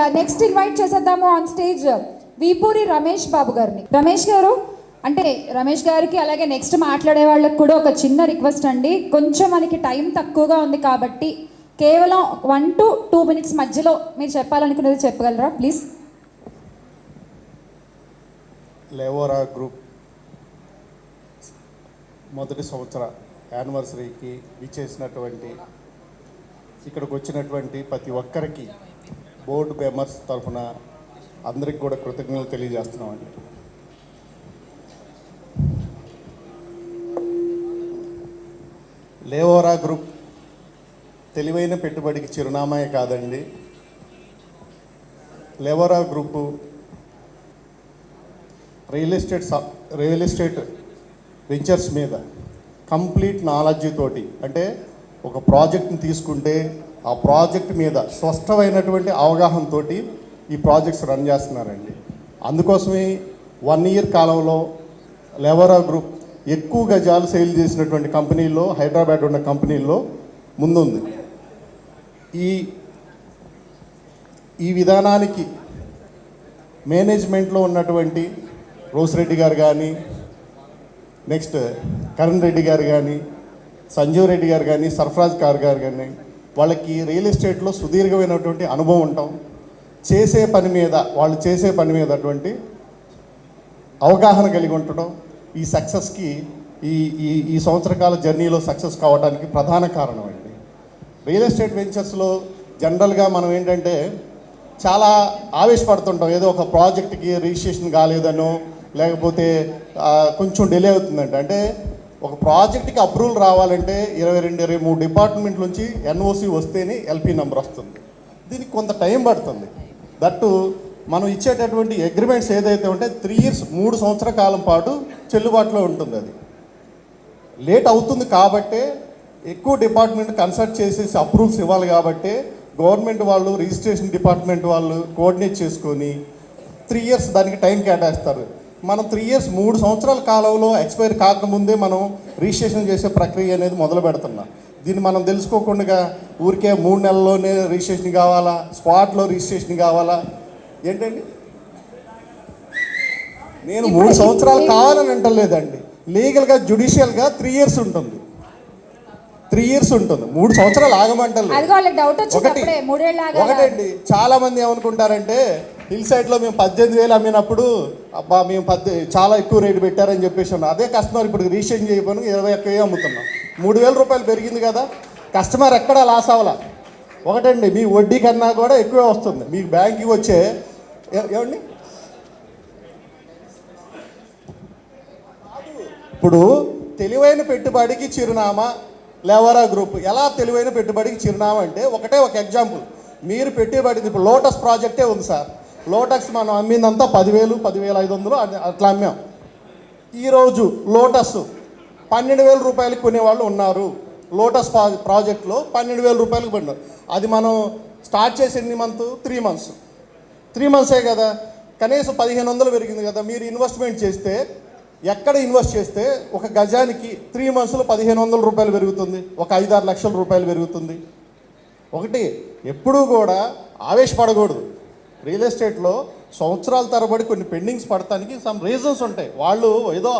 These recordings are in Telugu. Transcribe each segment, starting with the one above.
అండ్ నెక్స్ట్ ఇన్వైట్ చేసేద్దాము ఆన్ స్టేజ్ వీపూరి రమేష్ బాబు గారిని. రమేష్ గారు అంటే రమేష్ గారికి అలాగే నెక్స్ట్ మాట్లాడే వాళ్ళకి కూడా ఒక చిన్న రిక్వెస్ట్ అండి, కొంచెం మనకి టైం తక్కువగా ఉంది కాబట్టి కేవలం 1 to 2 minutes మధ్యలో మీరు చెప్పాలనుకునేది చెప్పగలరా ప్లీజ్? లేవోరా గ్రూప్ మొదటి సంవత్సర యానివర్సరీకి విచ్చేసినటువంటి ఇక్కడికి వచ్చినటువంటి ప్రతి ఒక్కరికి బోర్డు మెంబర్స్ తరఫున అందరికి కూడా కృతజ్ఞతలు తెలియజేస్తున్నామండి. లేవోరా గ్రూప్ తెలివైన పెట్టుబడికి చిరునామాయే కాదండి. లేవోరా గ్రూపు రియల్ ఎస్టేట్ వెంచర్స్ మీద కంప్లీట్ నాలెడ్జ్ తోటి, అంటే ఒక ప్రాజెక్ట్ని తీసుకుంటే ఆ ప్రాజెక్ట్ మీద స్పష్టమైనటువంటి అవగాహనతో ఈ ప్రాజెక్ట్స్ రన్ చేస్తున్నారండి. అందుకోసమే 1 year కాలంలో లేవోరా గ్రూప్ ఎక్కువ గజాలు సేల్ చేసినటువంటి కంపెనీల్లో హైదరాబాద్ ఉన్న కంపెనీల్లో ముందుంది. ఈ విధానానికి మేనేజ్మెంట్లో ఉన్నటువంటి రోసిరెడ్డి గారు కానీ, నెక్స్ట్ కరణ్ రెడ్డి గారు కానీ, సంజీవ్ రెడ్డి గారు కానీ, సర్ఫరాజ్ గారు కానీ, వాళ్ళకి రియల్ ఎస్టేట్లో సుదీర్ఘమైనటువంటి అనుభవం ఉంటాం. వాళ్ళు చేసే పని మీద అటువంటి అవగాహన కలిగి ఉండటం ఈ సక్సెస్కి ఈ సంవత్సరకాల జర్నీలో సక్సెస్ కావడానికి ప్రధాన కారణం అండి. రియల్ ఎస్టేట్ వెంచర్స్లో జనరల్గా మనం ఏంటంటే చాలా ఆవేశపడుతుంటాం, ఏదో ఒక ప్రాజెక్ట్కి రిజిస్ట్రేషన్ కాలేదనో లేకపోతే కొంచెం డిలే అవుతుందంటే. అంటే ఒక ప్రాజెక్ట్కి అప్రూవల్ రావాలంటే 22-23 డిపార్ట్మెంట్ నుంచి ఎన్ఓసి వస్తేనే ఎల్పి నెంబర్ వస్తుంది. దీనికి కొంత టైం పడుతుంది. దట్టు మనం ఇచ్చేటటువంటి అగ్రిమెంట్స్ ఏదైతే ఉంటే 3 years 3 సంవత్సరాల కాలం పాటు చెల్లుబాటులో ఉంటుంది. అది లేట్ అవుతుంది కాబట్టే ఎక్కువ డిపార్ట్మెంట్ కన్సల్ట్ చేసేసి అప్రూవల్స్ ఇవ్వాలి. కాబట్టి గవర్నమెంట్ వాళ్ళు రిజిస్ట్రేషన్ డిపార్ట్మెంట్ వాళ్ళు కోఆర్డినేట్ చేసుకొని 3 years దానికి టైం కేటాయిస్తారు. మనం 3 years 3 సంవత్సరాల కాలంలో ఎక్స్పైర్ కాకముందే మనం రిజిస్ట్రేషన్ చేసే ప్రక్రియ అనేది మొదలు పెడుతున్నాం. దీన్ని మనం తెలుసుకోకుండా ఊరికే 3 నెలల్లోనే రిజిస్ట్రేషన్ కావాలా, స్పాట్లో రిజిస్ట్రేషన్ కావాలా ఏంటండి? నేను 3 సంవత్సరాలు కావాలని అంటలేదండి. లీగల్గా జ్యుడిషియల్గా 3 years ఉంటుంది. 3 years ఉంటుంది, 3 సంవత్సరాలు ఆగమంటలేదు. ఒకటండి, చాలా మంది ఏమనుకుంటారంటే హిల్ సైడ్లో మేము 18,000 అమ్మినప్పుడు అబ్బా మేము చాలా ఎక్కువ రేటు పెట్టారని చెప్పేసి ఉన్నాం. అదే కస్టమర్ ఇప్పుడు రిజిస్ట్రేషన్ చేయకపోయినా 21,000 అమ్ముతున్నాం. 3,000 రూపాయలు పెరిగింది కదా, కస్టమర్ ఎక్కడా లాస్ అవ్వాల. ఒకటండి, మీ వడ్డీ కన్నా కూడా ఎక్కువే వస్తుంది మీకు బ్యాంక్కి వచ్చే. ఏమండి ఇప్పుడు తెలివైన పెట్టుబడికి చిరునామా లేవోరా గ్రూప్. ఎలా తెలివైన పెట్టుబడికి చిరునామా అంటే ఒక ఎగ్జాంపుల్, మీరు పెట్టుబడి ఇప్పుడు లోటస్ ప్రాజెక్టే ఉంది సార్. లోటస్ మనం అమ్మిందంతా 10,000 10,500 అట్లా అమ్మాం. ఈరోజు లోటస్ 12,000 రూపాయలకి కొనేవాళ్ళు ఉన్నారు. లోటస్ ప్రాజెక్ట్లో 12,000 రూపాయలకు పడినారు. అది మనం స్టార్ట్ చేసి ఎన్ని మంత్? 3 months. 3 monthsే కదా, కనీసం 1,500 పెరిగింది కదా. మీరు ఇన్వెస్ట్మెంట్ చేస్తే ఎక్కడ ఇన్వెస్ట్ చేస్తే ఒక గజానికి 3 monthsలో 1,500 రూపాయలు పెరుగుతుంది, ఒక 5-6 లక్షల రూపాయలు పెరుగుతుంది. ఒకటి ఎప్పుడూ కూడా ఆవేశపడకూడదు. రియల్ ఎస్టేట్లో సంవత్సరాల తరబడి కొన్ని పెండింగ్స్ పడటానికి సమ్ రీజన్స్ ఉంటాయి. వాళ్ళు ఏదో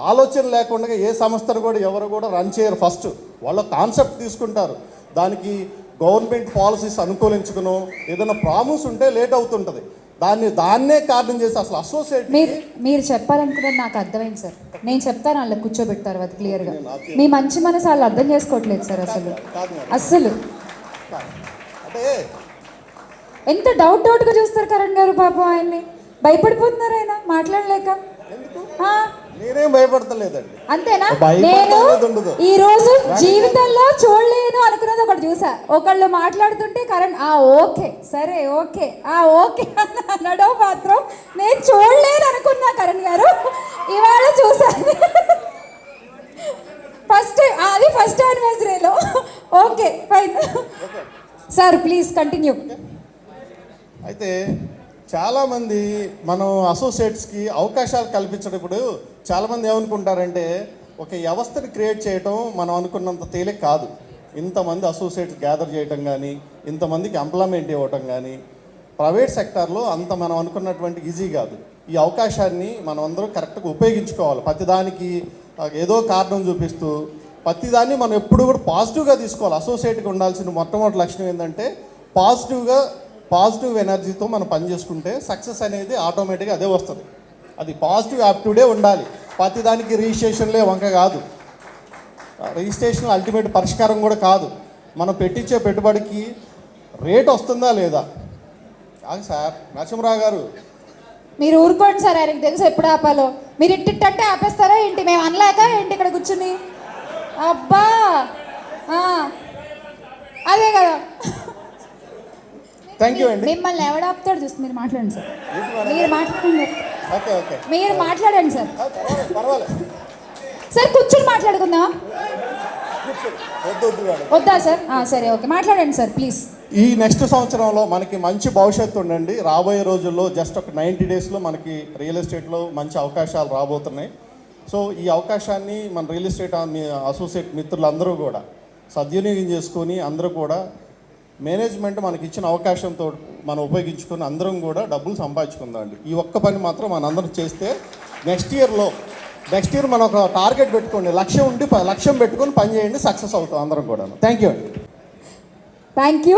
ఆలోచన లేకుండా ఏ సంస్థను కూడా ఎవరు కూడా రన్ చేయరు. ఫస్ట్ వాళ్ళ కాన్సెప్ట్ తీసుకుంటారు, దానికి గవర్నమెంట్ పాలసీస్ అనుకూలించుకునో ఏదైనా ప్రామిస్ ఉంటే లేట్ అవుతుంటుంది. దాన్నే కారణం చేసి అసలు అసోసియేట్ మీరు చెప్పాలనుకున్నది నాకు అర్థమైంది సార్. నేను చెప్తాను, వాళ్ళకి కూర్చోబెడతారు అది క్లియర్గా. మీ మంచి మనసు వాళ్ళు అర్థం చేసుకోవట్లేదు సార్. అసలు అంటే ఎంత డౌట్గా చూస్తారు కరణ్ గారు. పాపం ఆయన్ని భయపడిపోతున్నారు, ఆయన మాట్లాడలేక. నేనేం భయపడతలేదండి. అంతేనా? నేను ఈ రోజు జీవితంలో చూడలేను అనుకున్నది ఒకటి చూసా. ఒకళ్ళు మాట్లాడుతుంటే కరణ్ ఓకే సరే ఓకే ఓకే అన్నాడో మాత్రం నేను చూడలేను అనుకున్నా కరణ్ గారు. ఇవాళ చూసాను ఫస్ట్ యానివర్సరీలో. Okay fine sir, please continue. అయితే చాలామంది మనం అసోసియేట్స్కి అవకాశాలు కల్పించేటప్పుడు చాలామంది ఏమనుకుంటారంటే ఒక వ్యవస్థని క్రియేట్ చేయటం మనం అనుకున్నంత తేలిక కాదు. ఇంతమంది అసోసియేట్స్ గ్యాదర్ చేయటం కానీ, ఇంతమందికి ఎంప్లాయ్మెంట్ ఇవ్వటం కానీ, ప్రైవేట్ సెక్టార్లో అంత మనం అనుకున్నటువంటి ఈజీ కాదు. ఈ అవకాశాన్ని మనం అందరం కరెక్ట్గా ఉపయోగించుకోవాలి. ప్రతిదానికి ఏదో కారణం చూపిస్తూ ప్రతిదాన్ని మనం ఎప్పుడు కూడా పాజిటివ్గా తీసుకోవాలి. అసోసియేట్గా ఉండాల్సిన మొట్టమొదటి లక్షణం ఏంటంటే పాజిటివ్ ఎనర్జీతో మనం పని చేసుకుంటే సక్సెస్ అనేది ఆటోమేటిక్గా అదే వస్తుంది. అది పాజిటివ్ యాప్టిట్యూడే ఉండాలి. ప్రతిదానికి రిజిస్ట్రేషన్లే వంక కాదు. రిజిస్ట్రేషన్ అల్టిమేట్ పరిష్కారం కూడా కాదు. మనం పెట్టించే పెట్టుబడికి రేట్ వస్తుందా లేదా? కాదు సార్, నరసింహరావు గారు మీరు ఊరుకోండి సార్, ఆయనకు తెలుసు ఎప్పుడు ఆపాలో. మీరు ఇట్టిట్టంటే ఆపేస్తారా ఏంటి? మేము అనలేక ఏంటి ఇక్కడ కూర్చుని? అబ్బా అదే కదా. థ్యాంక్ యూ అండి. మిమ్మల్ని ఎవడ ఆపుతాడు చూసి మీరు మాట్లాడండి సార్. మీరు మాట్లాడండి. ఓకే ఓకే, మీరు మాట్లాడండి సార్. పర్వాలేదు సార్ కూర్చొని మాట్లాడుకుందాం. వద్దు వద్దు మేడం. వద్దా సార్? సరే ఓకే, మాట్లాడండి సార్ ప్లీజ్. ఈ నెక్స్ట్ సంవత్సరంలో మనకి మంచి భవిష్యత్తు ఉండండి. రాబోయే రోజుల్లో జస్ట్ ఒక 90 డేస్లో మనకి రియల్ ఎస్టేట్లో మంచి అవకాశాలు రాబోతున్నాయి. సో ఈ అవకాశాన్ని మన రియల్ ఎస్టేట్ అసోసియేట్ మిత్రులందరూ కూడా సద్వినియోగం చేసుకొని అందరూ కూడా మేనేజ్మెంట్ మనకి ఇచ్చిన అవకాశంతో మనం ఉపయోగించుకొని అందరం కూడా డబ్బులు సంపాదించుకుందామండి. ఈ ఒక్క పని మాత్రం మనందరం చేస్తే నెక్స్ట్ ఇయర్ మనం ఒక టార్గెట్ పెట్టుకోండి, లక్ష్యం పెట్టుకొని పని చేయండి, సక్సెస్ అవుతాం అందరం కూడా. థ్యాంక్ యూ అండి. Thank you.